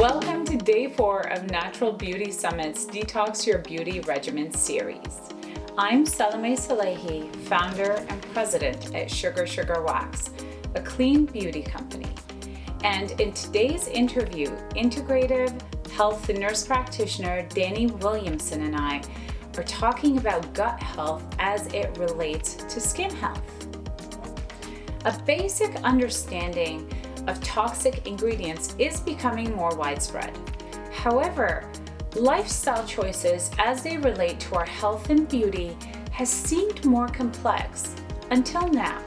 Welcome to Day 4 of Natural Beauty Summit's Detox Your Beauty Regimen series. I'm Sallehy, founder and president at Sugar Wax, a clean beauty company. And in today's interview, integrative health nurse practitioner Dani Williamson and I are talking about gut health as it relates to skin health. A basic understanding of toxic ingredients is becoming more widespread. However, lifestyle choices as they relate to our health and beauty has seemed more complex until now.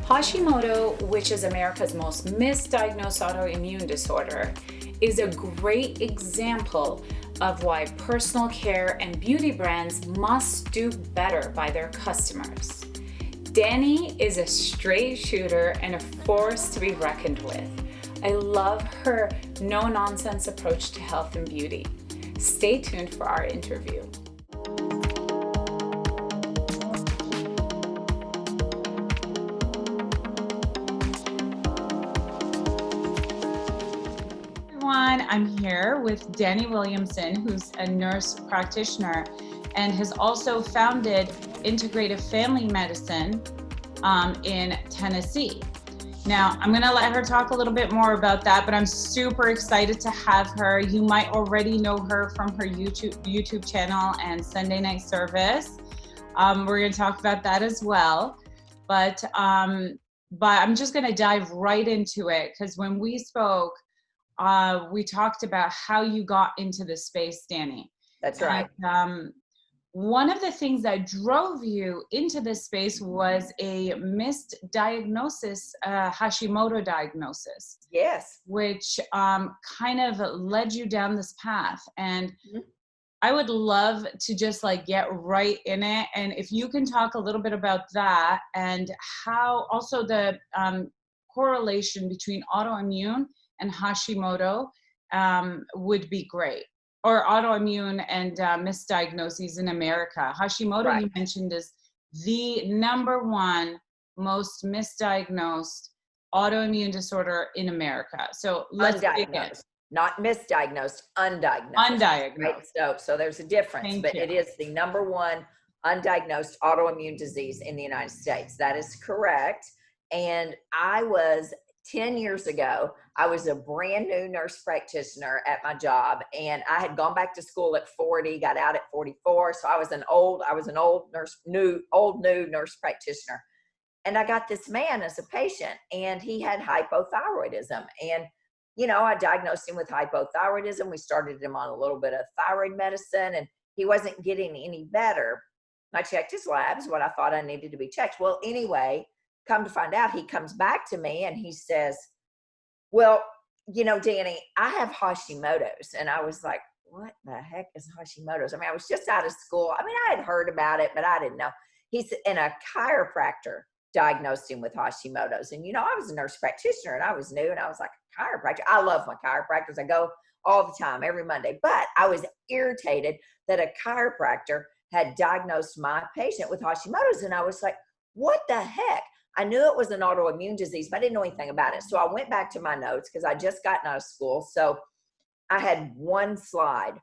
Hashimoto, which is America's most misdiagnosed autoimmune disorder, is a great example of why personal care and beauty brands must do better by their customers. Dani is a straight shooter and a force to be reckoned with. I love her no-nonsense approach to health and beauty. Stay tuned for our interview. Everyone, I'm here with Dani Williamson, who's a nurse practitioner and has also founded Integrative Family Medicine in Tennessee. Now, I'm gonna let her talk a little bit more about that, but I'm super excited to have her. You might already know her from her YouTube channel and Sunday night service. We're gonna talk about that as well. But I'm just gonna dive right into it, because when we spoke, we talked about how you got into this space, Dani. That's right. And, one of the things that drove you into this space was a misdiagnosis, Hashimoto diagnosis. Yes. Which kind of led you down this path. And I would love to just get right in it. And if you can talk a little bit about that and how also the correlation between autoimmune and Hashimoto would be great. Or autoimmune and misdiagnoses in America. Hashimoto, right, you mentioned, is the number one most misdiagnosed autoimmune disorder in America. So let's undiagnosed, not misdiagnosed, undiagnosed. Undiagnosed. Right? So there's a difference, but it is the number one undiagnosed autoimmune disease in the United States. That is correct. And I was 10 years ago, I was a brand new nurse practitioner at my job, and I had gone back to school at 40, got out at 44. So I was an old new nurse practitioner. And I got this man as a patient, and he had hypothyroidism. And, I diagnosed him with hypothyroidism. We started him on a little bit of thyroid medicine, and he wasn't getting any better. I checked his labs, what I thought I needed to be checked. Well, anyway, come to find out, he comes back to me and he says, well, Dani, I have Hashimoto's. And I was like, what the heck is Hashimoto's? I mean, I was just out of school. I mean, I had heard about it, but I didn't know. And a chiropractor diagnosed him with Hashimoto's. And, I was a nurse practitioner and I was new, and I was like, chiropractor. I love my chiropractors. I go all the time, every Monday. But I was irritated that a chiropractor had diagnosed my patient with Hashimoto's. And I was like, what the heck? I knew it was an autoimmune disease, but I didn't know anything about it. So I went back to my notes because I just gotten out of school. So I had one slide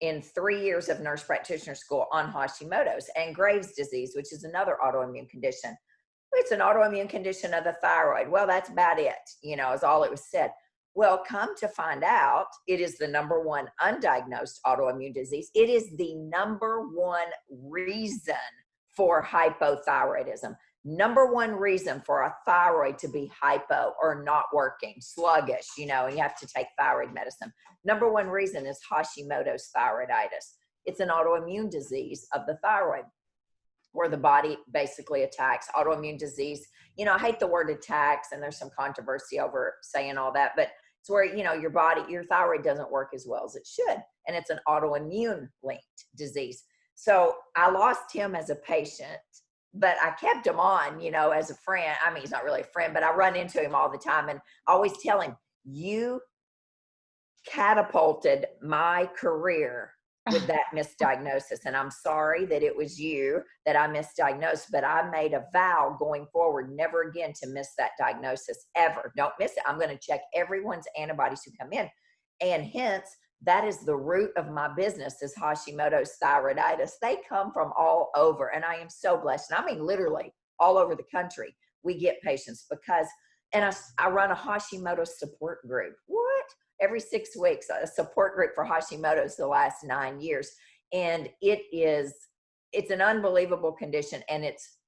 in 3 years of nurse practitioner school on Hashimoto's and Graves' disease, which is another autoimmune condition. It's an autoimmune condition of the thyroid. Well, that's about it, is all it was said. Well, come to find out, it is the number one undiagnosed autoimmune disease. It is the number one reason for hypothyroidism. Number one reason for a thyroid to be hypo or not working, sluggish, and you have to take thyroid medicine. Number one reason is Hashimoto's thyroiditis. It's an autoimmune disease of the thyroid where the body basically attacks. Autoimmune disease, I hate the word attacks, and there's some controversy over saying all that, but it's where, your thyroid doesn't work as well as it should. And it's an autoimmune linked disease. So I lost him as a patient, but I kept him on, as a friend. I mean, he's not really a friend, but I run into him all the time. And I always tell him, you catapulted my career with that misdiagnosis. And I'm sorry that it was you that I misdiagnosed, but I made a vow going forward, never again to miss that diagnosis ever. Don't miss it. I'm going to check everyone's antibodies who come in. And hence, that is the root of my business is Hashimoto's thyroiditis. They come from all over, and I am so blessed. And I mean, literally all over the country, we get patients because, and I run a Hashimoto support group. What? Every 6 weeks, a support group for Hashimoto's the last 9 years. And it's an unbelievable condition, and it's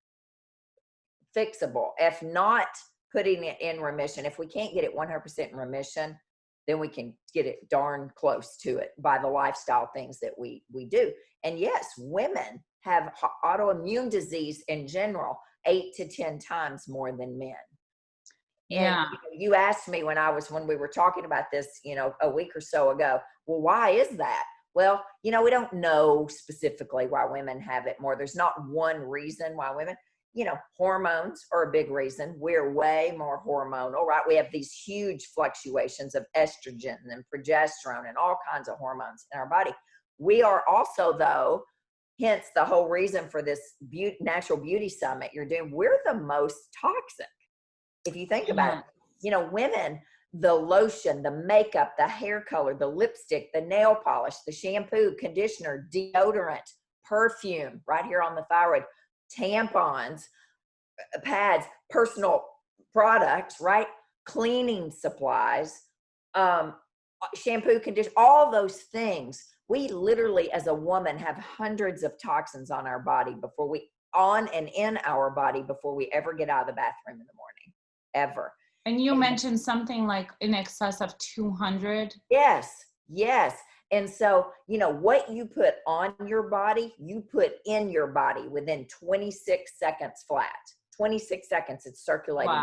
fixable. If not putting it in remission, if we can't get it 100% in remission, then we can get it darn close to it by the lifestyle things that we do. And yes, women have autoimmune disease in general 8 to 10 times more than men. Yeah. And you asked me when we were talking about this, a week or so ago, well, why is that? Well, we don't know specifically why women have it more. There's not one reason why women, hormones are a big reason. We're way more hormonal, right? We have these huge fluctuations of estrogen and progesterone and all kinds of hormones in our body. We are also, though, hence the whole reason for this natural beauty summit you're doing, we're the most toxic. If you think about it, women, the lotion, the makeup, the hair color, the lipstick, the nail polish, the shampoo, conditioner, deodorant, perfume, right here on the thyroid, tampons, pads, personal products, right? Cleaning supplies, shampoo, conditioner, all those things. We literally, as a woman, have hundreds of toxins on our body in our body before we ever get out of the bathroom in the morning. Ever. And you mentioned something like in excess of 200. Yes. And so, what you put on your body, you put in your body within 26 seconds flat. 26 seconds, it's circulating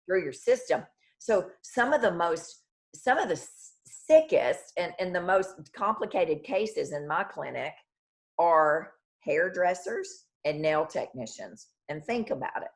through your system. So some of the sickest and the most complicated cases in my clinic are hairdressers and nail technicians. And think about it.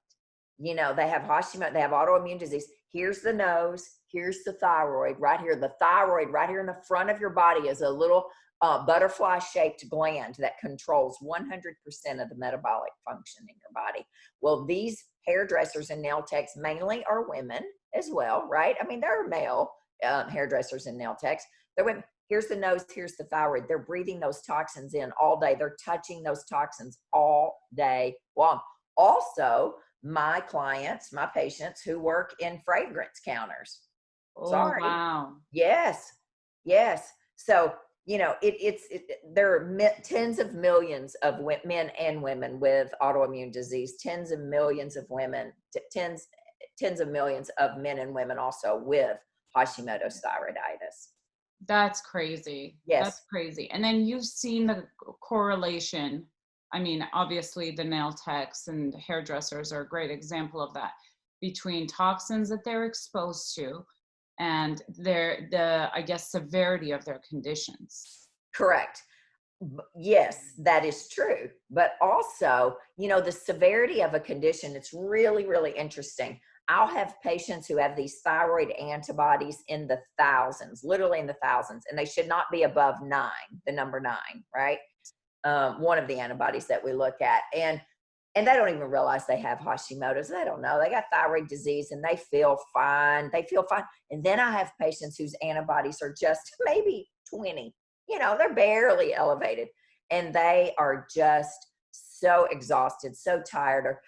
They have Hashimoto, they have autoimmune disease. Here's the nose, here's the thyroid right here. The thyroid right here in the front of your body is a little butterfly-shaped gland that controls 100% of the metabolic function in your body. Well, these hairdressers and nail techs mainly are women as well, right? I mean, there are male hairdressers and nail techs. They're women. Here's the nose, here's the thyroid. They're breathing those toxins in all day. They're touching those toxins all day long. Also, my clients, my patients who work in fragrance counters. Oh, sorry. Wow. Yes. So, there are tens of millions of men and women with autoimmune disease, tens of millions of women, tens of millions of men and women also with Hashimoto's thyroiditis. That's crazy. Yes. That's crazy. And then you've seen the correlation. I mean, obviously the nail techs and hairdressers are a great example of that, between toxins that they're exposed to and I guess, severity of their conditions. Correct. Yes, that is true. But also, the severity of a condition, it's really, really interesting. I'll have patients who have these thyroid antibodies in the thousands, literally in the thousands, and they should not be above 9, the number 9, right? One of the antibodies that we look at. And they don't even realize they have Hashimoto's. They don't know. They got thyroid disease and they feel fine. And then I have patients whose antibodies are just maybe 20. They're barely elevated. And they are just so exhausted, so tired. Or,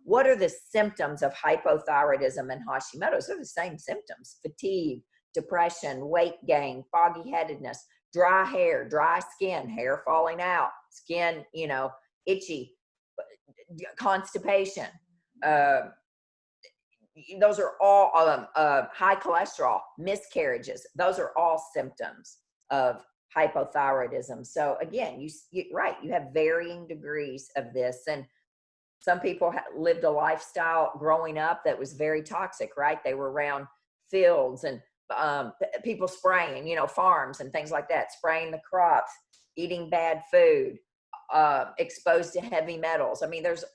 what are the symptoms of hypothyroidism and Hashimoto's? They're the same symptoms: fatigue, depression, weight gain, foggy headedness, dry hair, dry skin, hair falling out, skin, itchy, constipation. Those are all high cholesterol, miscarriages. Those are all symptoms of hypothyroidism. So again, you have varying degrees of this. And some people lived a lifestyle growing up that was very toxic, right? They were around fields and people spraying, farms and things like that, spraying the crops, eating bad food, exposed to heavy metals. I mean, there's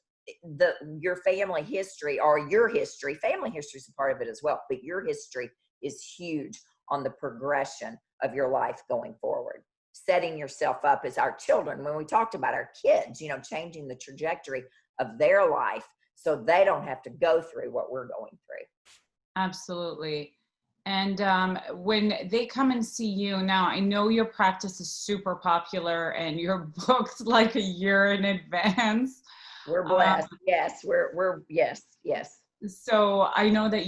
your family history family history is a part of it as well, but your history is huge on the progression of your life going forward. setting yourself up as our children, when we talked about our kids, you know, changing the trajectory of their life so they don't have to go through what we're going through. Absolutely. And when they come and see you now, I know your practice is super popular and you're booked like a year in advance. We're blessed. Yes, yes. So I know that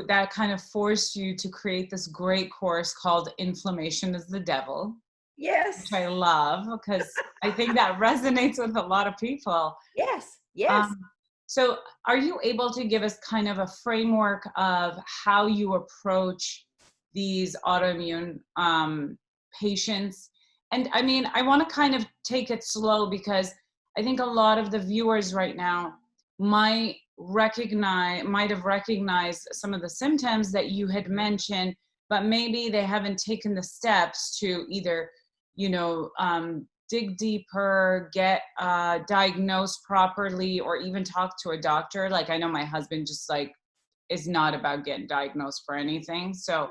that kind of forced you to create this great course called Inflammation is the Devil, Yes. which I love because I think that resonates with a lot of people. Yes. So are you able to give us kind of a framework of how you approach these autoimmune patients? And I mean, I want to kind of take it slow because I think a lot of the viewers right now might have recognized some of the symptoms that you had mentioned, but maybe they haven't taken the steps to either, dig deeper, get diagnosed properly, or even talk to a doctor. Like I know my husband just is not about getting diagnosed for anything. So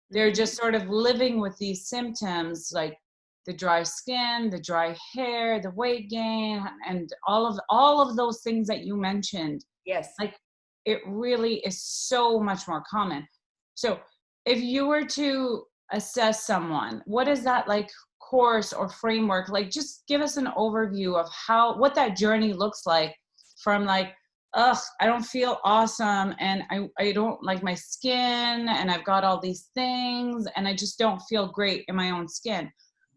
they're just sort of living with these symptoms, like the dry skin, the dry hair, the weight gain, and all of those things that you mentioned. Yes. Like it really is so much more common. So if you were to assess someone, what is that course or framework? Like just give us an overview of what that journey looks like from I don't feel awesome and I don't like my skin and I've got all these things and I just don't feel great in my own skin,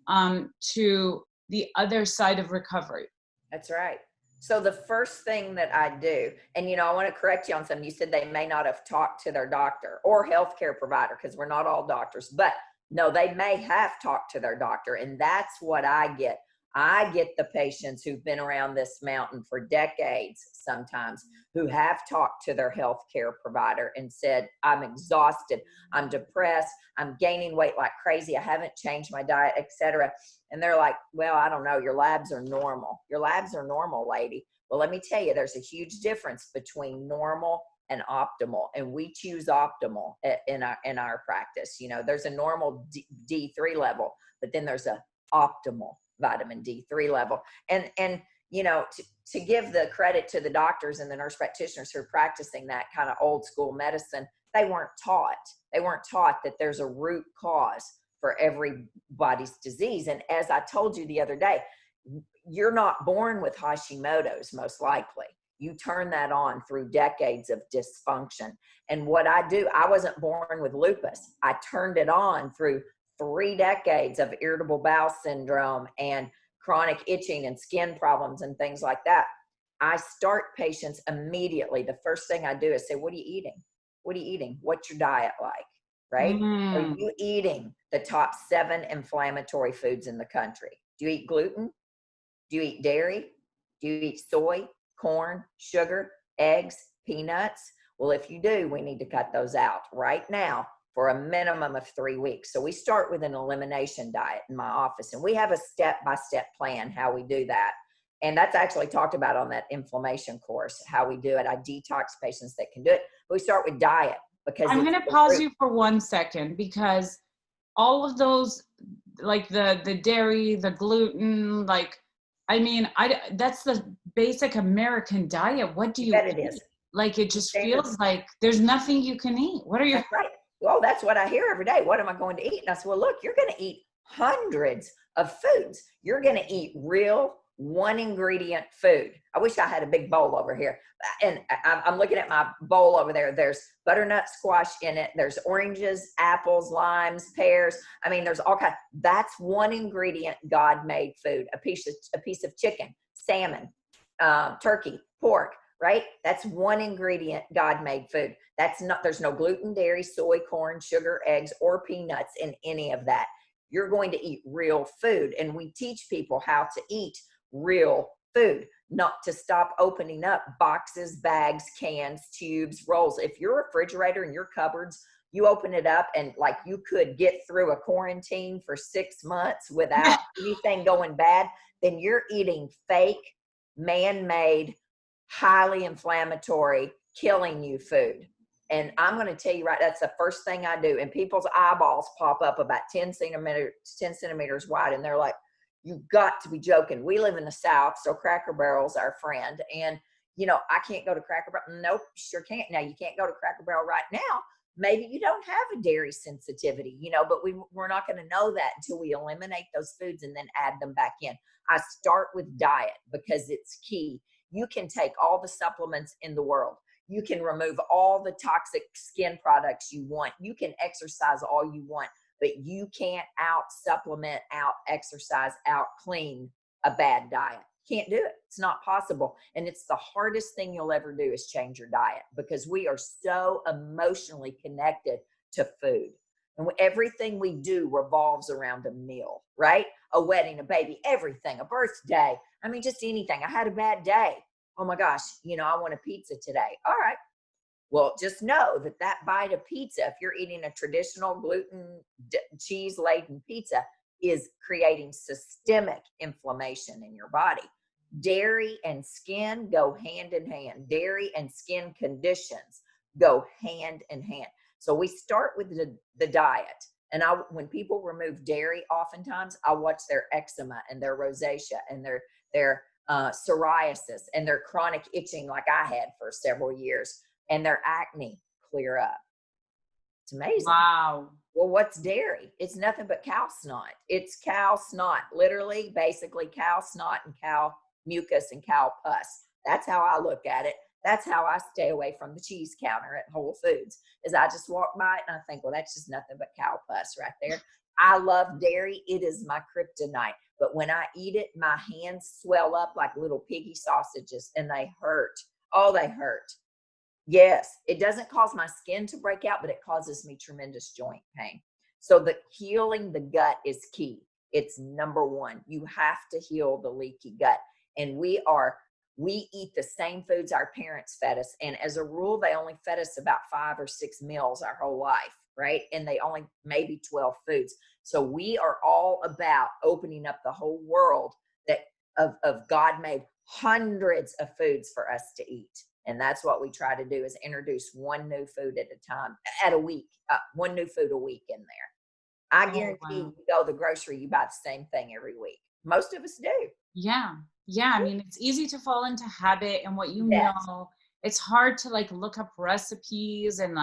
to the other side of recovery. That's right. So the first thing that I do, and I want to correct you on something. You said they may not have talked to their doctor or healthcare provider because we're not all doctors, but no, they may have talked to their doctor. And that's what I get. I get the patients who've been around this mountain for decades, sometimes, who have talked to their healthcare provider and said, I'm exhausted, I'm depressed, I'm gaining weight like crazy, I haven't changed my diet, etc. And they're like, well, I don't know, your labs are normal. Your labs are normal, lady. Well, let me tell you, there's a huge difference between normal and optimal, and we choose optimal in our practice. There's a normal D3 level, but then there's a optimal vitamin D3 level. And to give the credit to the doctors and the nurse practitioners who are practicing that kind of old school medicine, they weren't taught that there's a root cause for everybody's disease. And as I told you the other day, you're not born with Hashimoto's, most likely. You turn that on through decades of dysfunction. And what I do, I wasn't born with lupus. I turned it on through 3 decades of irritable bowel syndrome and chronic itching and skin problems and things like that. I start patients immediately. The first thing I do is say, what are you eating? What are you eating? What's your diet like? Right? Are you eating the top 7 inflammatory foods in the country? Do you eat gluten? Do you eat dairy? Do you eat soy, corn, sugar, eggs, peanuts? Well, if you do, we need to cut those out right now for a minimum of 3 weeks. So we start with an elimination diet in my office, and we have a step-by-step plan how we do that. And that's actually talked about on that inflammation course, how we do it. I detox patients that can do it. But we start with diet because I'm going to pause you for 1 second, because all of those, like the dairy, the gluten, that's the basic American diet. What do you bet eat? it is. Like, it just feels like there's nothing you can eat. What are you? That's right. Well, that's what I hear every day. What am I going to eat? And I said, well, look, you're going to eat hundreds of foods. You're going to eat real 1 ingredient food. I wish I had a big bowl over here. And I'm looking at my bowl over there. There's butternut squash in it. There's oranges, apples, limes, pears. I mean, there's all kinds. That's 1 ingredient God-made food. A piece of chicken, salmon, turkey, pork. Right? That's 1 ingredient God-made food. There's no gluten, dairy, soy, corn, sugar, eggs, or peanuts in any of that. You're going to eat real food. And we teach people how to eat real food, not to stop opening up boxes, bags, cans, tubes, rolls. If your refrigerator and your cupboards, you open it up and you could get through a quarantine for 6 months without anything going bad, then you're eating fake, man-made, highly inflammatory, killing you food. And I'm going to tell you, right, that's the first thing I do. And people's eyeballs pop up about 10 centimeters wide. And they're like, you've got to be joking. We live in the South, so Cracker Barrel's our friend. And, I can't go to Cracker Barrel. Nope, sure can't. Now, you can't go to Cracker Barrel right now. Maybe you don't have a dairy sensitivity, but we're not going to know that until we eliminate those foods and then add them back in. I start with diet because it's key. You can take all the supplements in the world. You can remove all the toxic skin products you want. You can exercise all you want, but you can't out supplement, out exercise, out clean a bad diet. Can't do it. It's not possible. And it's the hardest thing you'll ever do is change your diet, because we are so emotionally connected to food. And everything we do revolves around a meal, right? A wedding, a baby, everything, a birthday. I mean, just anything. I had a bad day. Oh my gosh, I want a pizza today. All right. Well, just know that bite of pizza, if you're eating a traditional gluten cheese laden pizza, is creating systemic inflammation in your body. Dairy and skin go hand in hand. Dairy and skin conditions go hand in hand. So we start with the diet. And when people remove dairy, oftentimes I watch their eczema and their rosacea and their psoriasis and their chronic itching, like I had for several years, and their acne clear up. It's amazing. Wow. Well, what's dairy? It's nothing but cow snot. It's cow snot, literally, basically cow snot and cow mucus and cow pus. That's how I look at it. That's how I stay away from the cheese counter at Whole Foods, is I just walk by it and I think, well, that's just nothing but cow pus right there. I love dairy. It is my kryptonite. But when I eat it, my hands swell up like little piggy sausages and they hurt. Oh, they hurt. Yes, it doesn't cause my skin to break out, but it causes me tremendous joint pain. So the healing the gut is key. It's number one. You have to heal the leaky gut. And we eat the same foods our parents fed us. And as a rule, they only fed us about 5 or 6 meals our whole life, right? And they only maybe 12 foods. So we are all about opening up the whole world of God made hundreds of foods for us to eat. And that's what we try to do, is introduce one new food at a time, at a week, one new food a week in there. I guarantee you go to the grocery, you buy the same thing every week. Most of us do. Yeah. Yeah. I mean, it's easy to fall into habit and what Yes. it's hard to look up recipes and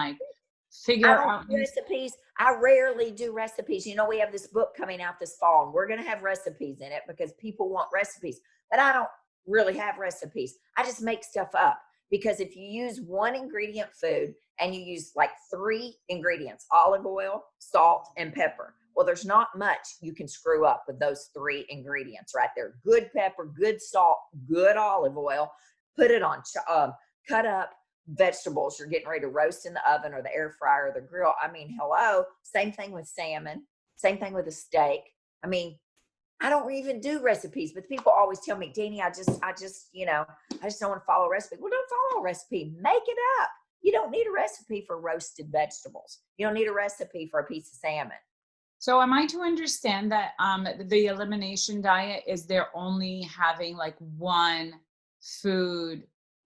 figure I don't out do recipes. I rarely do recipes. We have this book coming out this fall, and we're going to have recipes in it because people want recipes. But I don't really have recipes. I just make stuff up. Because if you use one ingredient food and you use 3 ingredients, olive oil, salt, and pepper, well, there's not much you can screw up with those 3 ingredients right there. Good pepper, good salt, good olive oil. Put it on, cut up vegetables you're getting ready to roast in the oven or the air fryer or the grill. I mean, hello. Same thing with salmon. Same thing with a steak. I mean, I don't even do recipes, but people always tell me, Dani, I just don't want to follow a recipe. Well, don't follow a recipe. Make it up. You don't need a recipe for roasted vegetables. You don't need a recipe for a piece of salmon. So am I to understand that the elimination diet is they're only having one food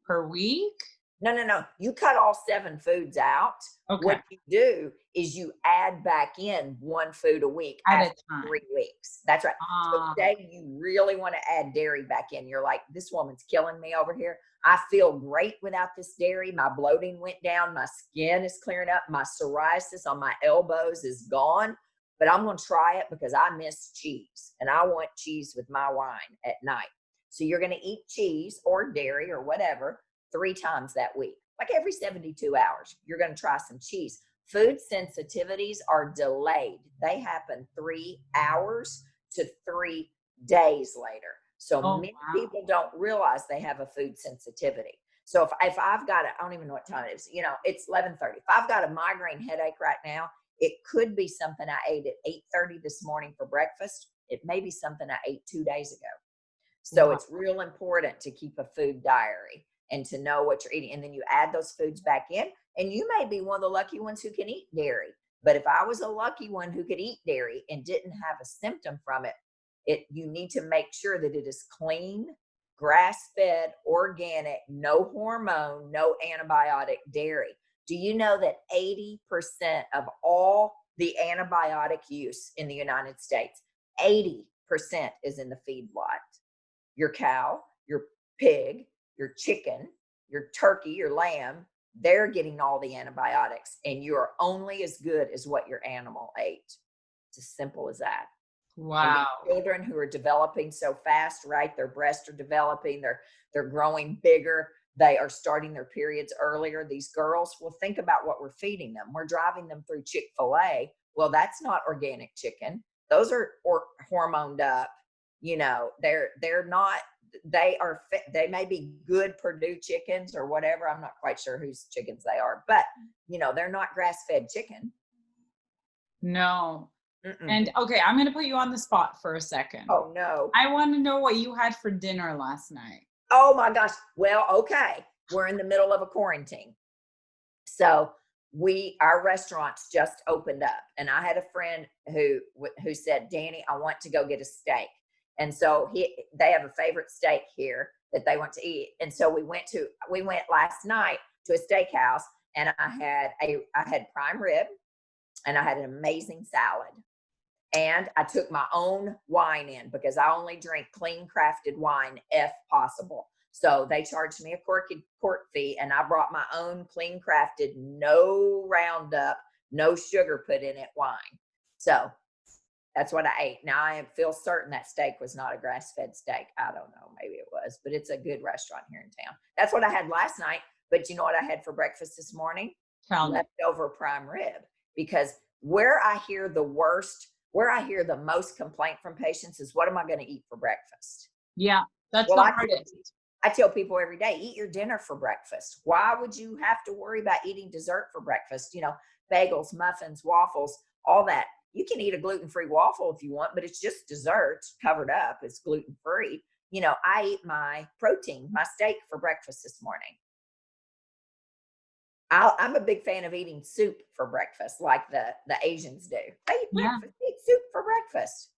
per week? No. You cut all 7 foods out. Okay. What you do is you add back in 1 food a week At after a time. 3 weeks. That's right. So say you really want to add dairy back in. You're like, this woman's killing me over here. I feel great without this dairy. My bloating went down. My skin is clearing up. My psoriasis on my elbows is gone. But I'm going to try it because I miss cheese. And I want cheese with my wine at night. So you're going to eat cheese or dairy or whatever 3 times that week. Like every 72 hours, you're going to try some cheese. Food sensitivities are delayed. They happen 3 hours to 3 days later. So many people don't realize they have a food sensitivity. So if I've got I don't even know what time it is. It's 11:30. If I've got a migraine headache right now, it could be something I ate at 8:30 this morning for breakfast. It may be something I ate 2 days ago. So it's real important to keep a food diary and to know what you're eating. And then you add those foods back in, and you may be one of the lucky ones who can eat dairy. But if I was a lucky one who could eat dairy and didn't have a symptom from it, you need to make sure that it is clean, grass-fed, organic, no hormone, no antibiotic dairy. Do you know that 80% of all the antibiotic use in the United States, 80% is in the feedlot? Your cow, your pig, your chicken, your turkey, your lamb, they're getting all the antibiotics, and you are only as good as what your animal ate. It's as simple as that. And Wow. these children who are developing so fast, right? Their breasts are developing, they're growing bigger, they are starting their periods earlier. These girls, well, think about what we're feeding them. We're driving them through Chick-fil-A. Well, that's not organic chicken. Those are hormoned up. You know, they're not, they may be good Purdue chickens or whatever. I'm not quite sure whose chickens they are, but you know, they're not grass-fed chicken. No. Mm-mm. And okay, I'm going to put you on the spot for a second. Oh no. I want to know what you had for dinner last night. Oh my gosh. Well, okay. We're in the middle of a quarantine. So our restaurants just opened up, and I had a friend who said, Dani, I want to go get a steak. And so they have a favorite steak here that they want to eat. And so we went last night to a steakhouse, and I had prime rib, and I had an amazing salad. And I took my own wine in because I only drink clean crafted wine if possible. So they charged me a court fee, and I brought my own clean crafted, no Roundup, no sugar put in it wine. So that's what I ate. Now I feel certain that steak was not a grass-fed steak. I don't know, maybe it was, but it's a good restaurant here in town. That's what I had last night. But you know what I had for breakfast this morning? Leftover prime rib. Because where I hear the most complaint from patients is, what am I going to eat for breakfast? Yeah, that's the hardest. I tell people every day, eat your dinner for breakfast. Why would you have to worry about eating dessert for breakfast? You know, bagels, muffins, waffles, all that. You can eat a gluten-free waffle if you want, but it's just dessert covered up. It's gluten-free. You know, I eat my protein, my steak for breakfast this morning. I'm a big fan of eating soup for breakfast, like the Asians do. They eat soup for breakfast.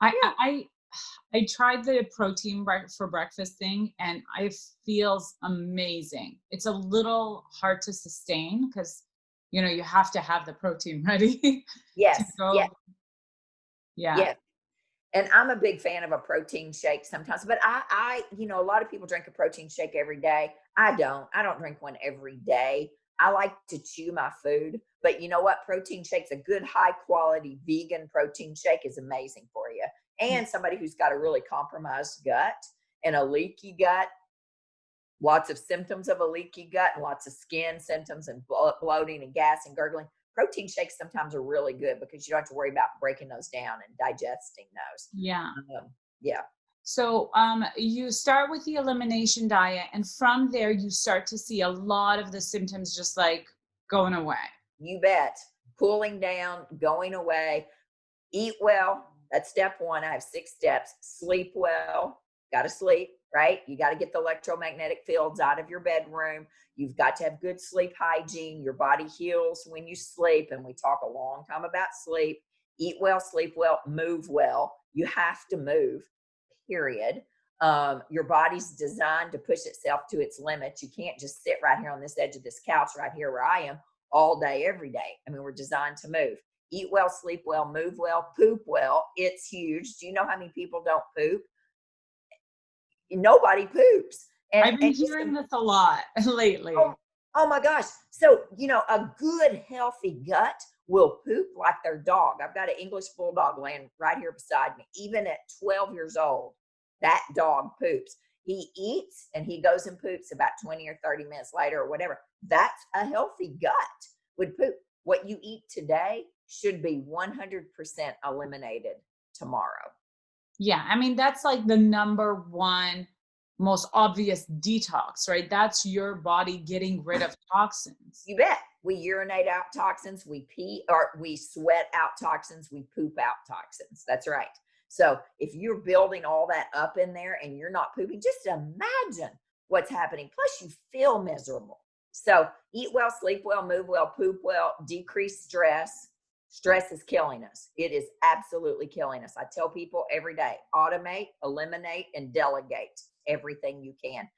I tried the protein for breakfast thing, and it feels amazing. It's a little hard to sustain because, you know, you have to have the protein ready. Yes. Yeah. And I'm a big fan of a protein shake sometimes, but I, you know, a lot of people drink a protein shake every day. I don't drink one every day. I like to chew my food, but you know what? Protein shakes, a good high quality vegan protein shake is amazing for you. And somebody who's got a really compromised gut and a leaky gut, lots of symptoms of a leaky gut and lots of skin symptoms and bloating and gas and gurgling. Protein shakes sometimes are really good because you don't have to worry about breaking those down and digesting those. Yeah. Yeah. So you start with the elimination diet, and from there you start to see a lot of the symptoms just like going away. You bet. Cooling down, going away. Eat well. That's step one. I have 6 steps. Sleep well. Got to sleep, right? You got to get the electromagnetic fields out of your bedroom. You've got to have good sleep hygiene. Your body heals when you sleep. And we talk a long time about sleep. Eat well, sleep well, move well. You have to move, period. Your body's designed to push itself to its limits. You can't just sit right here on this edge of this couch right here where I am all day, every day. I mean, we're designed to move. Eat well, sleep well, move well, poop well. It's huge. Do you know how many people don't poop? Nobody poops. I've been hearing this a lot lately. Oh my gosh. So, you know, a good, healthy gut will poop like their dog. I've got an English bulldog laying right here beside me. Even at 12 years old, that dog poops. He eats and he goes and poops about 20 or 30 minutes later or whatever. That's a healthy gut would poop. What you eat today should be 100% eliminated tomorrow. Yeah. I mean, that's like the number one most obvious detox, right? That's your body getting rid of toxins. You bet. We urinate out toxins, we pee, or we sweat out toxins, we poop out toxins. That's right. So if you're building all that up in there and you're not pooping, just imagine what's happening. Plus you feel miserable. So eat well, sleep well, move well, poop well, decrease stress. Stress is killing us. It is absolutely killing us. I tell people every day, automate, eliminate, and delegate everything you can.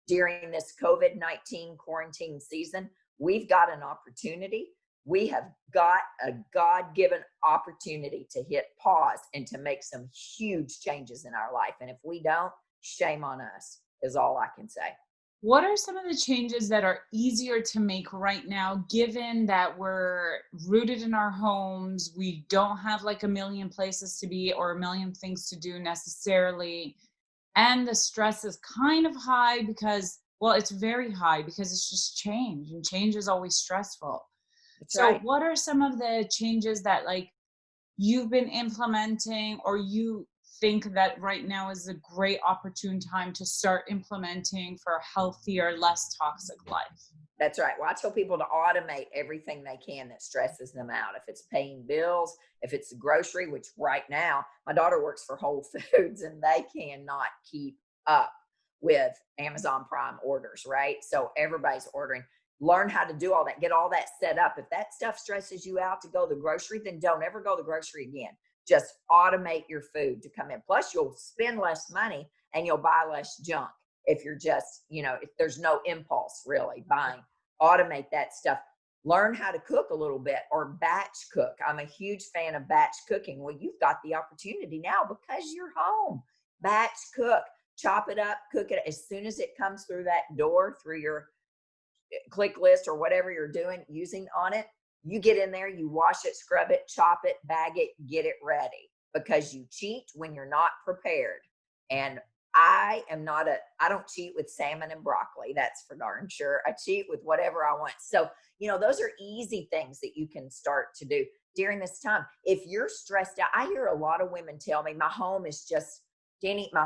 During this COVID-19 quarantine season, we've got an opportunity. We have got a God-given opportunity to hit pause and to make some huge changes in our life. And if we don't, shame on us is all I can say. What are some of the changes that are easier to make right now, given that we're rooted in our homes? We don't have like a million places to be or a million things to do necessarily. And the stress is kind of high because, well, it's very high because it's just change, and change is always stressful. That's So, right. what are some of the changes that like you've been implementing, or you think that right now is a great opportune time to start implementing for a healthier, less toxic life? That's right. Well, I tell people to automate everything they can that stresses them out. If it's paying bills, if it's the grocery, which right now my daughter works for Whole Foods and they cannot keep up with Amazon Prime orders, right? So everybody's ordering. Learn how to do all that, get all that set up. If that stuff stresses you out to go to the grocery, then don't ever go to the grocery again. Just automate your food to come in. Plus, you'll spend less money and you'll buy less junk if you're just, if there's no impulse really buying. Automate that stuff. Learn how to cook a little bit or batch cook. I'm a huge fan of batch cooking. Well, you've got the opportunity now because you're home. Batch cook, chop it up, cook it as soon as it comes through that door, through your click list or whatever you're doing, using on it. You get in there, you wash it, scrub it, chop it, bag it, get it ready, because you cheat when you're not prepared. And I don't cheat with salmon and broccoli. That's for darn sure. I cheat with whatever I want. So, those are easy things that you can start to do during this time. If you're stressed out, I hear a lot of women tell me, Dani, my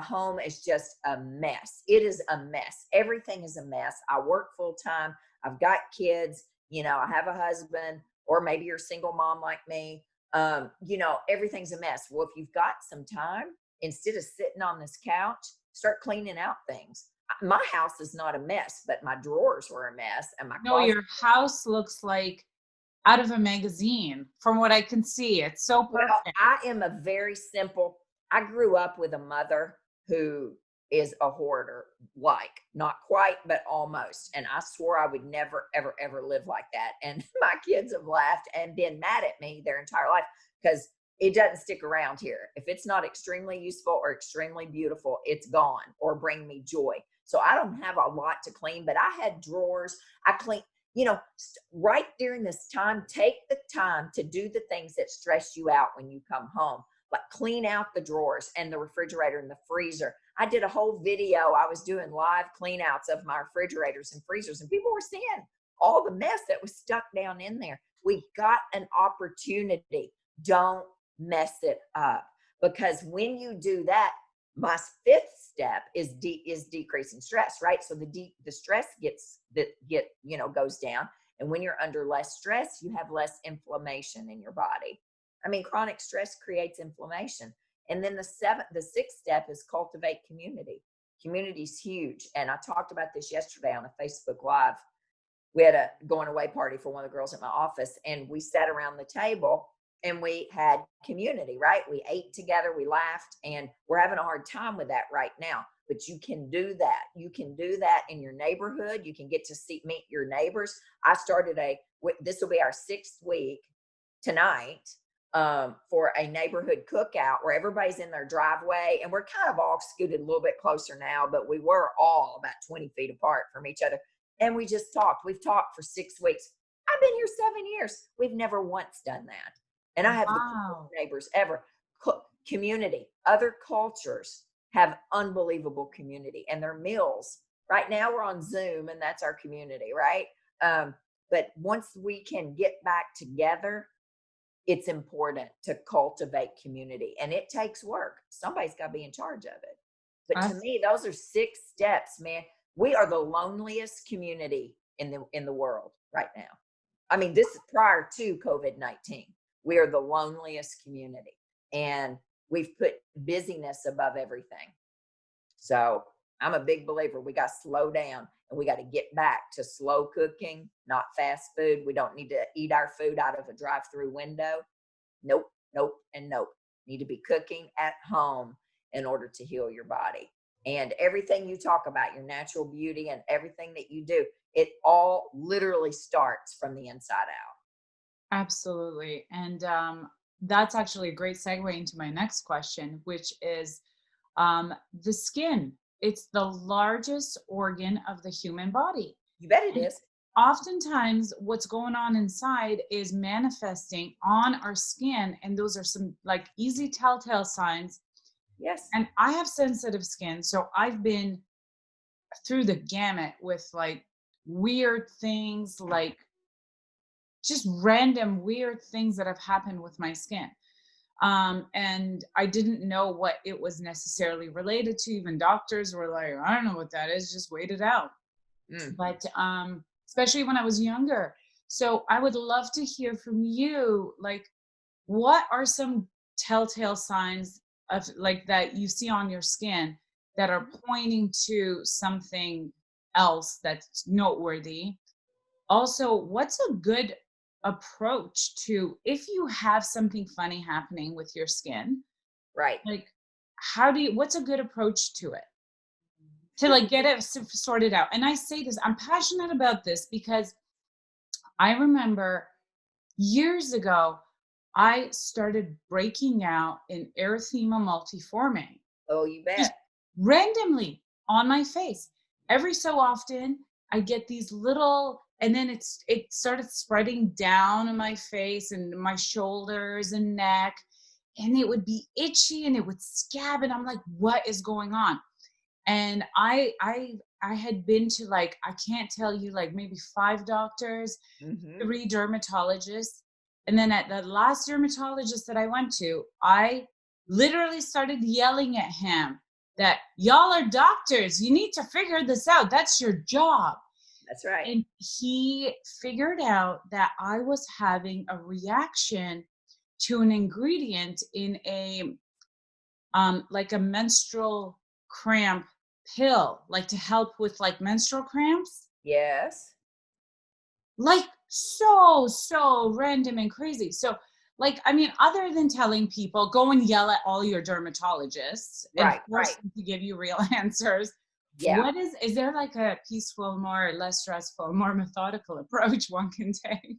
home is just a mess. It is a mess. Everything is a mess. I work full time. I've got kids. I have a husband, or maybe you're a single mom like me. Everything's a mess. Well, if you've got some time, instead of sitting on this couch, start cleaning out things. My house is not a mess, but my drawers were a mess and my No, closet. your house looks like out of a magazine from what I can see. It's so Well, perfect. I am I grew up with a mother who is a hoarder, like not quite, but almost. And I swore I would never, ever, ever live like that. And my kids have laughed and been mad at me their entire life because it doesn't stick around here. If it's not extremely useful or extremely beautiful, it's gone or bring me joy. So I don't have a lot to clean, but I had drawers. I clean, right during this time, take the time to do the things that stress you out when you come home, like clean out the drawers and the refrigerator and the freezer. I did a whole video. I was doing live clean outs of my refrigerators and freezers, and people were seeing all the mess that was stuck down in there. We got an opportunity. Don't mess it up, because when you do that, my fifth step is decreasing stress, right? So the stress goes down, and when you're under less stress, you have less inflammation in your body. I mean, chronic stress creates inflammation. And then the sixth step is cultivate community. Community is huge, and I talked about this yesterday on a Facebook Live. We had a going away party for one of the girls at my office, and we sat around the table and we had community, right? We ate together, we laughed, and we're having a hard time with that right now. But you can do that. You can do that in your neighborhood. You can get to meet your neighbors. I started this will be our 6th week tonight, for a neighborhood cookout where everybody's in their driveway, and we're kind of all scooted a little bit closer now, but we were all about 20 feet apart from each other. And we just talked. We've talked for 6 weeks. I've been here 7 years. We've never once done that. And I have the coolest Wow. neighbors ever. Community. Other cultures have unbelievable community, and their meals. Right now we're on Zoom, and that's our community, right? But once we can get back together, it's important to cultivate community, and it takes work. Somebody's got to be in charge of it. But to That's me, those are 6 steps, man. We are the loneliest community in the world right now. I mean, this is prior to COVID-19. We are the loneliest community, and we've put busyness above everything. So I'm a big believer. We got to slow down, and we got to get back to slow cooking, not fast food. We don't need to eat our food out of a drive-through window. Nope, nope, and nope. Need to be cooking at home in order to heal your body. And everything you talk about, your natural beauty and everything that you do, it all literally starts from the inside out. Absolutely. And that's actually a great segue into my next question, which is the skin. It's the largest organ of the human body. You bet it And is. oftentimes, what's going on inside is manifesting on our skin. And those are some like easy telltale signs. Yes. And I have sensitive skin. So I've been through the gamut with like weird things, like just random weird things that have happened with my skin. And I didn't know what it was necessarily related to. Even doctors were like, I don't know what that is, just wait it out. Mm. But especially when I was younger. So I would love to hear from you, like, what are some telltale signs of like that you see on your skin that are pointing to something else that's noteworthy? Also, what's a good approach to if you have something funny happening with your skin? Right. Like, how do you, what's a good approach to it to like get it sorted out? And I say this, I'm passionate about this because I remember years ago, I started breaking out in erythema multiforme Oh, you just bet. randomly on my face. Every so often, I get these little, and then it started spreading down on my face and my shoulders and neck, and it would be itchy and it would scab, and I'm like, what is going on? And I had been to like, I can't tell you, like maybe 5 doctors, Hmm. 3 dermatologists. And then at the last dermatologist that I went to, I literally started yelling at him that y'all are doctors. You need to figure this out. That's your job. That's right. And he figured out that I was having a reaction to an ingredient in a like a menstrual cramp pill, like to help with like menstrual cramps. Yes. Like so random and crazy. So like, I mean, other than telling people go and yell at all your dermatologists and Right. force Right. them to give you real answers, Yeah. is there like a peaceful, more less stressful, more methodical approach one can take?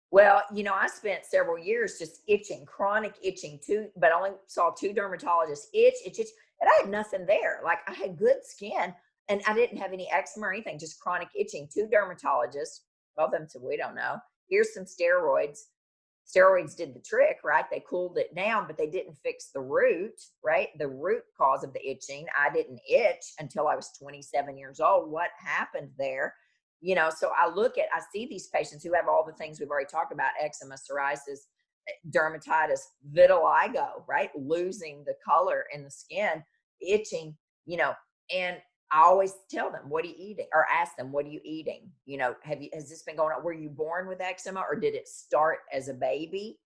Well, I spent several years just itching, chronic itching too, but I only saw two dermatologists, itch, and I had nothing there. Like I had good skin and I didn't have any eczema or anything, just chronic itching. Two dermatologists, both of them said, we don't know. Here's some steroids. Steroids did the trick, right? They cooled it down, but they didn't fix the root, right? The root cause of the itching. I didn't itch until I was 27 years old. What happened there? So I see these patients who have all the things we've already talked about: eczema, psoriasis, dermatitis, vitiligo, right? Losing the color in the skin, itching, and I always tell them, what are you eating? Or ask them, what are you eating? Has this been going on? Were you born with eczema or did it start as a baby?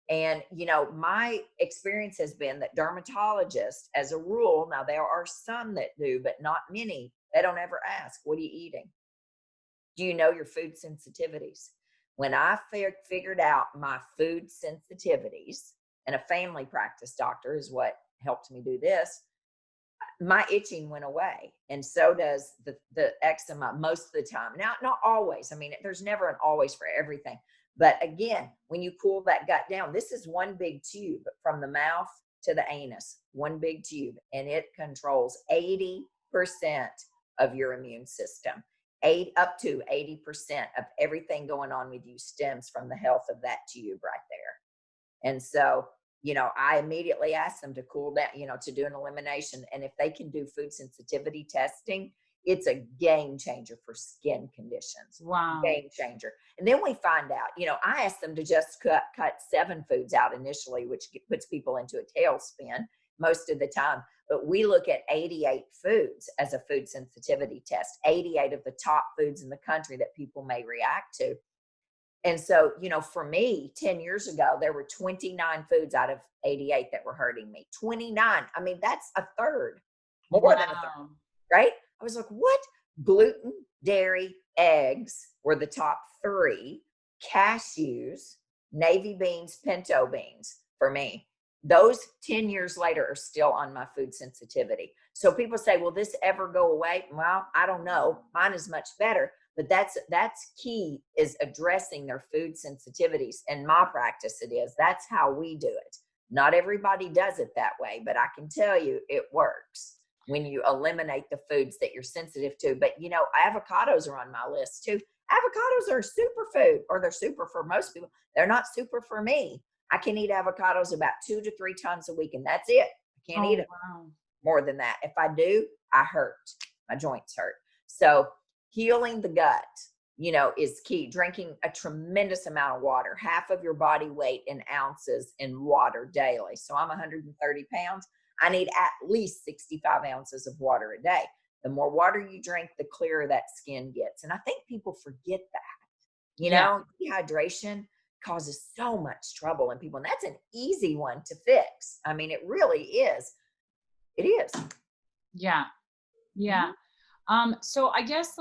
And, my experience has been that dermatologists, as a rule, now there are some that do, but not many, they don't ever ask, what are you eating? Do you know your food sensitivities? When I figured out my food sensitivities, and a family practice doctor is what helped me do this, my itching went away, and so does the eczema most of the time. Now, not always. I mean, there's never an always for everything. But again, when you cool that gut down, this is one big tube from the mouth to the anus, one big tube, and it controls 80% of your immune system. Up to 80% of everything going on with you stems from the health of that tube right there. And so, I immediately ask them to cool down, to do an elimination. And if they can do food sensitivity testing, it's a game changer for skin conditions. Wow. Game changer. And then we find out, I asked them to just cut 7 foods out initially, which puts people into a tailspin most of the time. But we look at 88 foods as a food sensitivity test, 88 of the top foods in the country that people may react to. And so, for me, 10 years ago, there were 29 foods out of 88 that were hurting me. 29. I mean, that's a third, more than a third, Wow. right? I was like, what? Gluten, dairy, eggs were the top 3, cashews, navy beans, pinto beans for me. those 10 years later are still on my food sensitivity. So people say, will this ever go away? Well, I don't know. Mine is much better, but that's key, is addressing their food sensitivities. In my practice, it is. That's how we do it. Not everybody does it that way, but I can tell you it works when you eliminate the foods that you're sensitive to. But avocados are on my list too. Avocados are a superfood, or they're super for most people. They're not super for me. I can eat avocados about 2 to 3 times a week, and that's it. I can't eat it more than that. If I do, I hurt. My joints hurt. So healing the gut, is key. Drinking a tremendous amount of water, half of your body weight in ounces in water daily. So I'm 130 pounds. I need at least 65 ounces of water a day. The more water you drink, the clearer that skin gets. And I think people forget that. Dehydration causes so much trouble in people. And that's an easy one to fix. I mean, it really is. It is. Yeah. Yeah. So I guess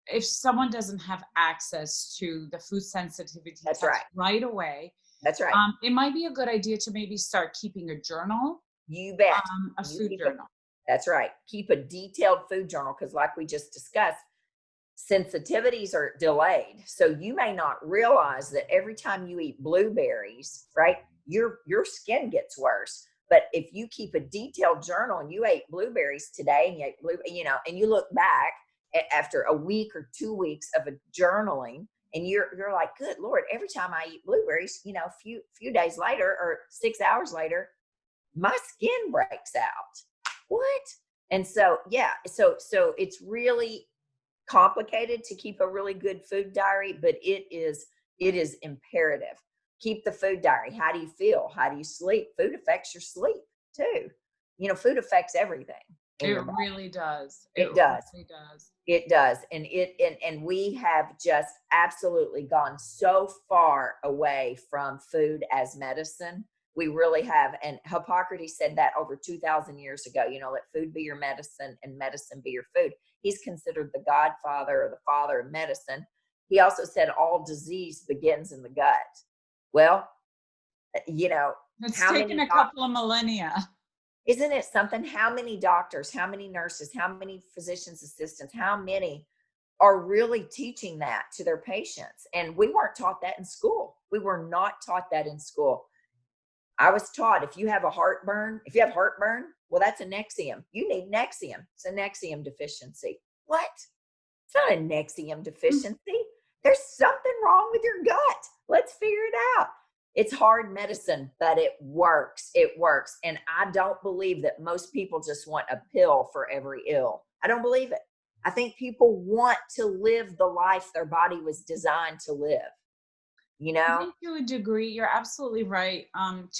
if someone doesn't have access to the food sensitivity That's test right. right away, That's right. it might be a good idea to maybe start keeping a journal. You bet. A food journal. That's right. Keep a detailed food journal, because like we just discussed, sensitivities are delayed. So you may not realize that every time you eat blueberries, right, your skin gets worse. But if you keep a detailed journal and you ate blueberries today, and you ate and you look back after a week or 2 weeks of a journaling, and you're like, good Lord, every time I eat blueberries, a few days later or 6 hours later, my skin breaks out. What? And so, so it's really complicated to keep a really good food diary, but it is imperative. Keep the food diary. How do you feel? How do you sleep? Food affects your sleep too. Food affects everything. It really does. It does. Really does. It does. And we have just absolutely gone so far away from food as medicine. We really have. And Hippocrates said that over 2,000 years ago, let food be your medicine and medicine be your food. He's considered the godfather or the father of medicine. He also said all disease begins in the gut. Well, it's taken a couple of millennia. Isn't it something? How many doctors, how many nurses, how many physician's assistants, how many are really teaching that to their patients? And we weren't taught that in school. We were not taught that in school. I was taught if you have heartburn, well, that's a Nexium. You need Nexium. It's a Nexium deficiency. What? It's not a Nexium deficiency. There's something wrong with your gut. Let's figure it out. It's hard medicine, but it works. It works. And I don't believe that most people just want a pill for every ill. I don't believe it. I think people want to live the life their body was designed to live. I think to a degree, you're absolutely right.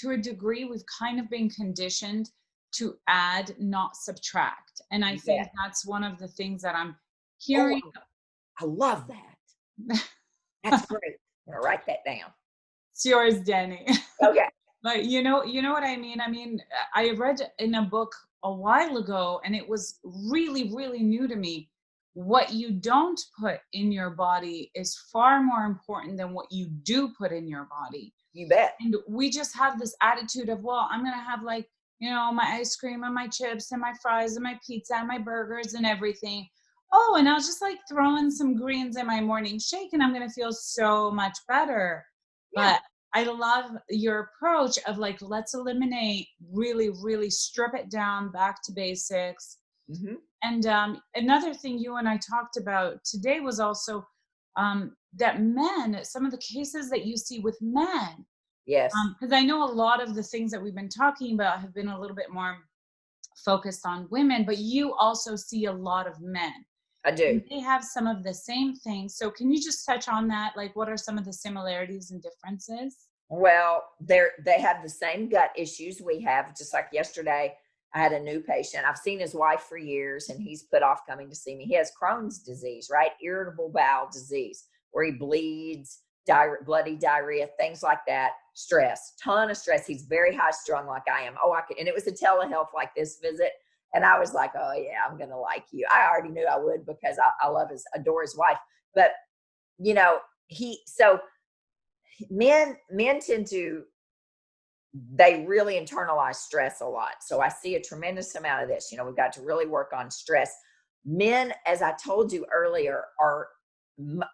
To a degree, we've kind of been conditioned to add, not subtract. And I think that's one of the things that I'm hearing. Oh, I love that. That's great. I'm going to write that down. It's yours, Dani. Okay. But you know what I mean? I mean, I read in a book a while ago, and it was really, really new to me. What you don't put in your body is far more important than what you do put in your body. You bet. And we just have this attitude of, well, I'm going to have my ice cream and my chips and my fries and my pizza and my burgers and everything. Oh, and I'll just throw in some greens in my morning shake and I'm going to feel so much better. Yeah. But I love your approach of let's eliminate, really, really strip it down back to basics. Mm-hmm. And another thing you and I talked about today was also that men, some of the cases that you see with men. Yes. Because I know a lot of the things that we've been talking about have been a little bit more focused on women, but you also see a lot of men. I do. And they have some of the same things. So can you just touch on that? What are some of the similarities and differences? Well, they have the same gut issues we have. Just like yesterday, I had a new patient. I've seen his wife for years, and he's put off coming to see me. He has Crohn's disease, right? Irritable bowel disease, where he bleeds, bloody diarrhea, things like that. Stress, ton of stress. He's very high strung like I am. And it was a telehealth like this visit. And I was like, oh yeah, I'm going to like you. I already knew I would because I adore his wife. But, men tend to they really internalize stress a lot. So I see a tremendous amount of this. We've got to really work on stress. Men, as I told you earlier, are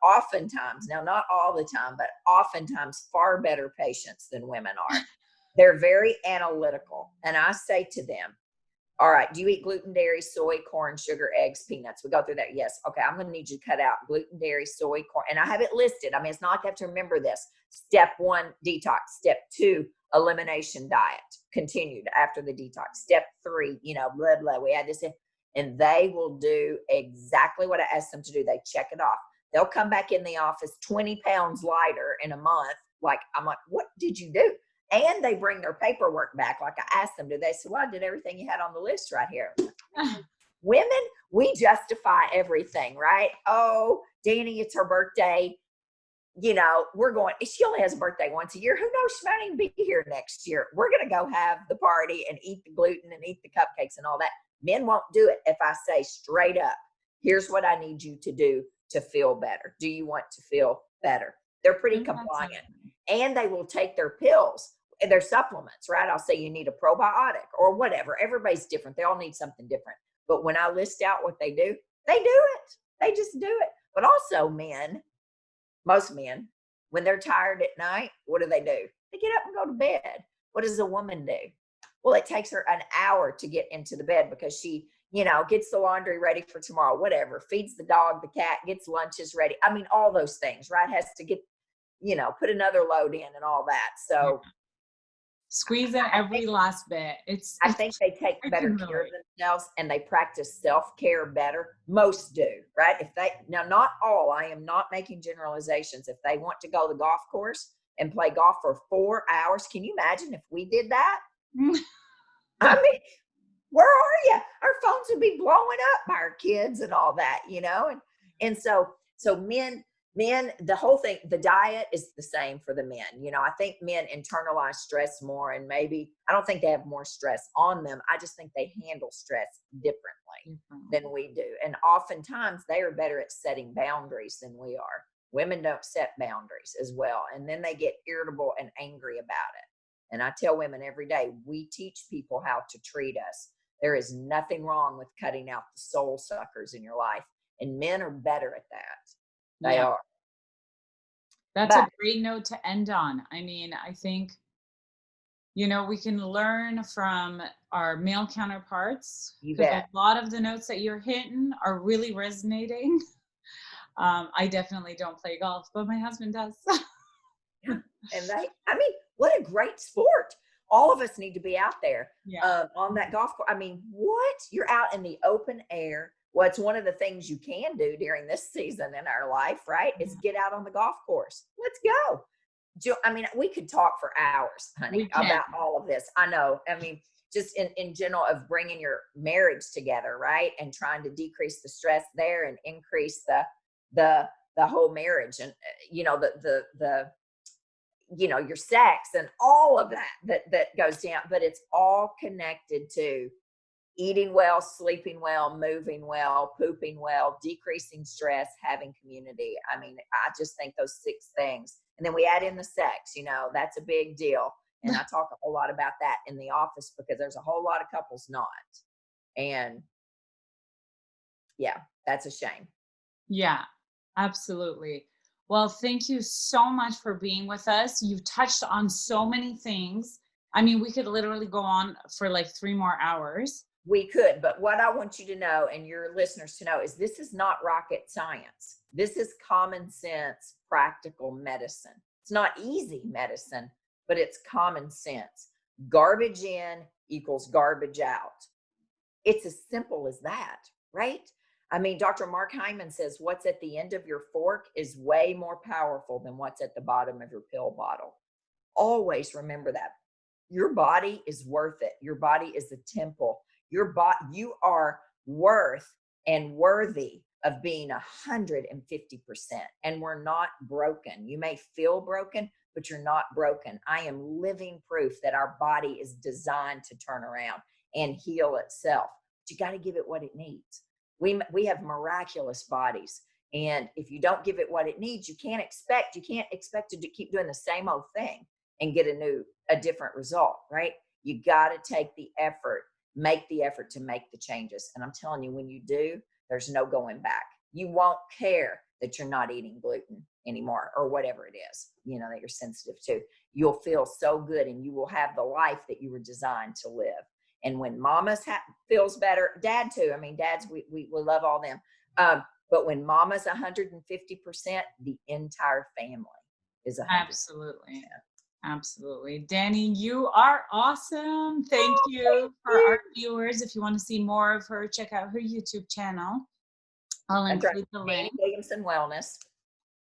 oftentimes, now not all the time, but oftentimes far better patients than women are. They're very analytical. And I say to them, all right, do you eat gluten, dairy, soy, corn, sugar, eggs, peanuts? We go through that. Yes. Okay. I'm going to need you to cut out gluten, dairy, soy, corn. And I have it listed. I mean, it's not like I have to remember this. Step 1, detox. Step 2, elimination diet. Continued after the detox. Step 3, blah, blah. We add this in. And they will do exactly what I asked them to do. They check it off. They'll come back in the office 20 pounds lighter in a month. I'm like, what did you do? And they bring their paperwork back. Like I asked them, they say, well, I did everything you had on the list right here. Women, we justify everything, right? Oh, Dani, it's her birthday. We're going, she only has a birthday once a year. Who knows? She might even be here next year. We're going to go have the party and eat the gluten and eat the cupcakes and all that. Men won't do it if I say straight up, here's what I need you to do to feel better. Do you want to feel better? They're pretty compliant. And they will take their pills, their supplements, right? I'll say you need a probiotic or whatever. Everybody's different. They all need something different. But when I list out what they do it. They just do it. But also men, most men, when they're tired at night, what do? They get up and go to bed. What does a woman do? Well, it takes her an hour to get into the bed because she, gets the laundry ready for tomorrow, whatever, feeds the dog, the cat, gets lunches ready. I mean, all those things, right? Has to get, put another load in and all that. So squeeze in every last bit. I think they take better care of themselves and they practice self-care better. Most do, right? Now, not all, I am not making generalizations. If they want to go to the golf course and play golf for 4 hours, can you imagine if we did that? I mean, where are you? Our phones would be blowing up by our kids and all that, and so men, the whole thing, the diet is the same for the men. I think men internalize stress more, and maybe I don't think they have more stress on them. I just think they handle stress differently than we do. And oftentimes they are better at setting boundaries than we are. Women don't set boundaries as well. And then they get irritable and angry about it. And I tell women every day, we teach people how to treat us. There is nothing wrong with cutting out the soul suckers in your life. And men are better at that. They are. That's a great note to end on. I mean, I think, we can learn from our male counterparts. Because a lot of the notes that you're hitting are really resonating. I definitely don't play golf, but my husband does. And what a great sport. All of us need to be out there on that golf course. I mean, what? You're out in the open air. Well, it's one of the things you can do during this season in our life, right? Is get out on the golf course. Let's go. I mean, we could talk for hours, honey, about all of this. I know. I mean, just in general of bringing your marriage together, right? And trying to decrease the stress there and increase the whole marriage and, your sex and all of that goes down. But it's all connected to eating well, sleeping well, moving well, pooping well, decreasing stress, having community. I mean, I just think those 6 things. And then we add in the sex, that's a big deal. And I talk a whole lot about that in the office because there's a whole lot of couples not. And yeah, that's a shame. Yeah, absolutely. Well, thank you so much for being with us. You've touched on so many things. I mean, we could literally go on for like 3 more hours. We could, but what I want you to know and your listeners to know is this is not rocket science. This is common sense, practical medicine. It's not easy medicine, but it's common sense. Garbage in equals garbage out. It's as simple as that, right? I mean, Dr. Mark Hyman says what's at the end of your fork is way more powerful than what's at the bottom of your pill bottle. Always remember that. Your body is worth it. Your body is a temple. You are worth and worthy of being 150%. And we're not broken. You may feel broken, but you're not broken. I am living proof that our body is designed to turn around and heal itself. But you got to give it what it needs. We have miraculous bodies. And if you don't give it what it needs, you can't expect it to keep doing the same old thing and get a different result, right? You got to take the effort, make the effort to make the changes. And I'm telling you, when you do, there's no going back. You won't care that you're not eating gluten anymore or whatever it is, that you're sensitive to. You'll feel so good and you will have the life that you were designed to live. And when mama's feels better, dad too. I mean, dads, we love all them. But when mama's 150%, the entire family is 100%. Absolutely. Absolutely. Dani, you are awesome. Thank you for our viewers. If you want to see more of her, check out her YouTube channel. I'll include the link. Dani Williamson Wellness.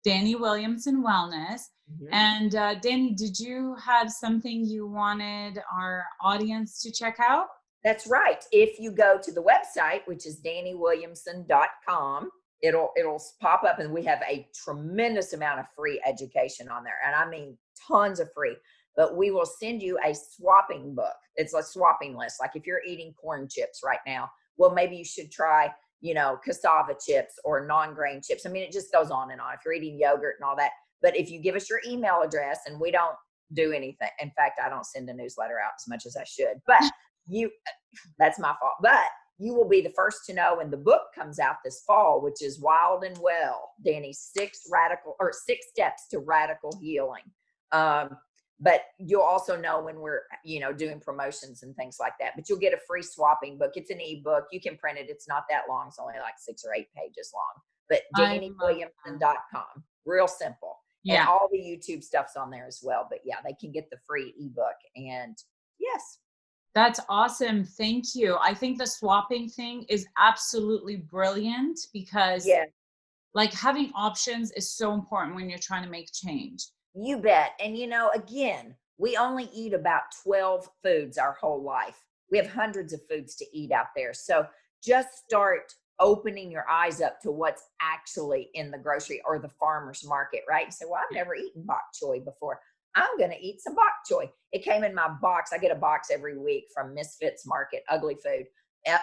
Dani Williamson Wellness. Mm-hmm. And Dani, did you have something you wanted our audience to check out? That's right. If you go to the website, which is DaniWilliamson.com, it'll pop up, and we have a tremendous amount of free education on there. And I mean, tons of free, but we will send you a swapping book. It's a swapping list. Like if you're eating corn chips right now, well, maybe you should try, cassava chips or non-grain chips. I mean, it just goes on and on. If you're eating yogurt and all that, but if you give us your email address, and we don't do anything. In fact, I don't send a newsletter out as much as I should, but that's my fault. But you will be the first to know when the book comes out this fall, which is Wild and Well, Dani's 6 steps to radical healing. But you'll also know when we're, doing promotions and things like that. But you'll get a free swapping book. It's an ebook. You can print it. It's not that long. It's only like 6 or 8 pages long. But DaniWilliamson.com, real simple. Yeah. And all the YouTube stuff's on there as well. But yeah, they can get the free ebook. And yes. That's awesome. Thank you. I think the swapping thing is absolutely brilliant because like having options is so important when you're trying to make change. You bet. And again, we only eat about 12 foods our whole life. We have hundreds of foods to eat out there. So just start opening your eyes up to what's actually in the grocery or the farmer's market, right? You say, well, I've never eaten bok choy before. I'm going to eat some bok choy. It came in my box. I get a box every week from Misfits Market, Ugly Food.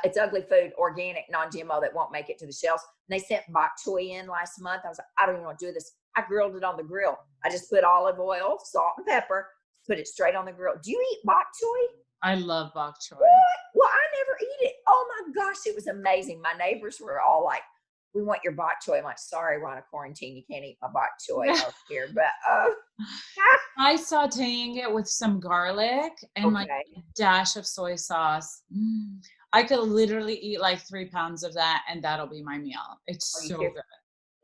It's ugly food, organic, non-GMO that won't make it to the shelves. And they sent bok choy in last month. I was like, I don't even want to do this. I grilled it on the grill. I just put olive oil, salt, and pepper, put it straight on the grill. Do you eat bok choy? I love bok choy. What? Well, I never eat it. Oh my gosh, it was amazing. My neighbors were all like, we want your bok choy. I'm like, sorry, we're on a quarantine. You can't eat my bok choy over here. But I sauteing it with some garlic and like a dash of soy sauce. I could literally eat like 3 pounds of that, and that'll be my meal. It's so good.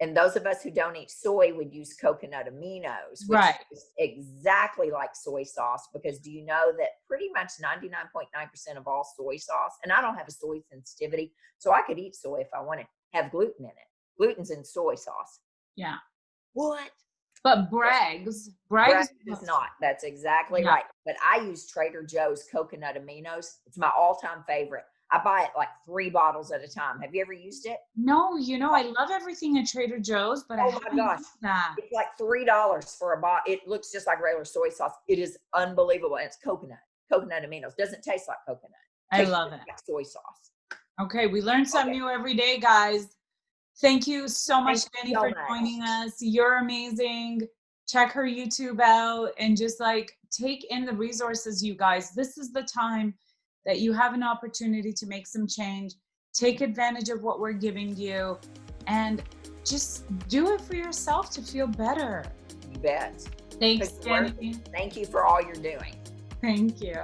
And those of us who don't eat soy would use coconut aminos, which is exactly like soy sauce, because do you know that pretty much 99.9% of all soy sauce, and I don't have a soy sensitivity, so I could eat soy if I wanted, have gluten in it. Gluten's in soy sauce. Yeah. What? But Bragg's is not. That's exactly right. But I use Trader Joe's coconut aminos. It's my all-time favorite. I buy it like 3 bottles at a time. Have you ever used it? No, I love everything at Trader Joe's, but I haven't used that. It's like $3 for a bottle. It looks just like regular soy sauce. It is unbelievable. And it's coconut aminos. Doesn't taste like coconut. I love it. Like soy sauce. Okay, we learn something new every day, guys. Thank you so much, Dani, for joining us. You're amazing. Check her YouTube out and just like take in the resources, you guys. This is the time that you have an opportunity to make some change. Take advantage of what we're giving you and just do it for yourself to feel better. You bet. Thanks, Dani. Thank you for all you're doing. Thank you.